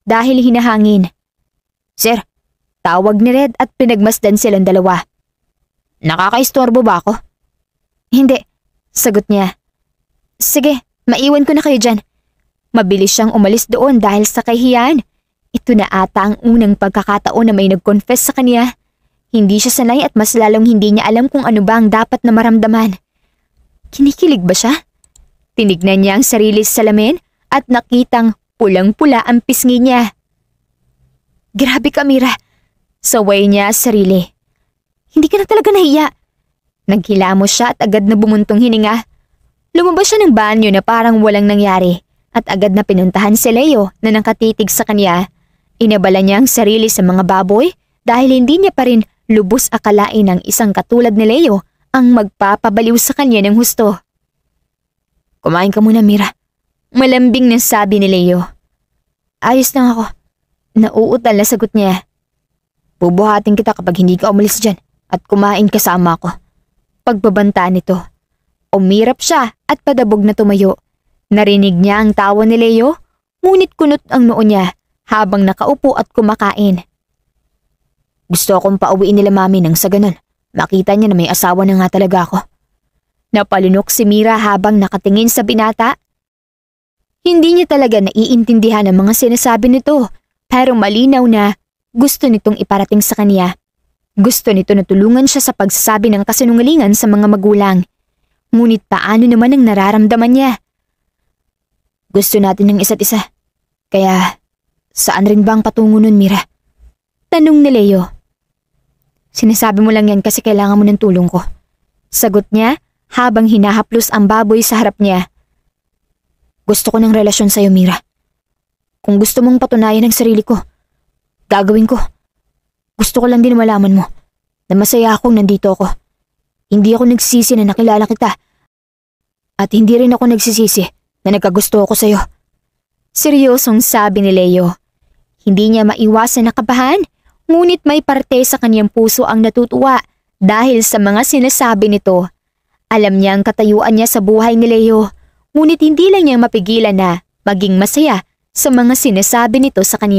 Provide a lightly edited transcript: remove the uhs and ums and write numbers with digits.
dahil hinahangin. Sir, tawag ni Red at pinagmasdan silang dalawa. Nakakaistorbo ba ako? Hindi, sagot niya. Sige, maiwan ko na kayo dyan. Mabilis siyang umalis doon dahil sa kahihiyan. Ito na ata ang unang pagkakataon na may nag-confess sa kanya. Hindi siya sanay at mas lalong hindi niya alam kung ano ba ang dapat na maramdaman. Kinikilig ba siya? Tinignan niya ang sarili sa salamin at nakitang pulang-pula ang pisngi niya. Grabe ka, Mira. Saway niya sa sarili. Hindi ka na talaga nahiya. Naghilamos siya at agad na bumuntong hininga. Lumabas siya ng banyo na parang walang nangyari at agad na pinuntahan si Leo na nakatitig sa kanya. Inabala niya ang sarili sa mga baboy dahil hindi niya pa rin lubos akalain ng isang katulad ni Leo ang magpapabaliw sa kanya ng husto. Kumain ka muna, Mira. Malambing na sabi ni Leo. Ayos lang ako. Nauutal na sagot niya. Bubuhatin kita kapag hindi ka umalis dyan at kumain kasama ko. Pagbabanta nito. Umirap siya at padabog na tumayo. Narinig niya ang tawa ni Leo, ngunit kunot ang noo niya habang nakaupo at kumakain. Gusto akong pauwiin nila mami nang sa ganun. Makita niya na may asawa na nga talaga ako. Napalunok si Mira habang nakatingin sa binata. Hindi niya talaga naiintindihan ang mga sinasabi nito, pero malinaw na gusto nitong iparating sa kanya. Gusto nito na tulungan siya sa pagsasabi ng kasinungalingan sa mga magulang. Ngunit paano naman ang nararamdaman niya? Gusto natin ng isa't isa. Kaya, saan rin ba ang patungo nun, Mira? Tanong ni Leo. Sinasabi mo lang yan kasi kailangan mo ng tulong ko. Sagot niya habang hinahaplos ang baboy sa harap niya. Gusto ko ng relasyon sa'yo, Mira. Kung gusto mong patunayan ang sarili ko, gagawin ko. Gusto ko lang din malaman mo na masaya akong nandito ako. Hindi ako nagsisi na nakilala kita. At hindi rin ako nagsisisi na nagkagusto ako sa'yo. Seryosong sabi ni Leo. Hindi niya maiwasan na kabahan, ngunit may parte sa kanyang puso ang natutuwa dahil sa mga sinasabi nito. Alam niya ang katayuan niya sa buhay ni Leo, ngunit hindi lang niya mapigilan na maging masaya sa mga sinasabi nito sa kanya.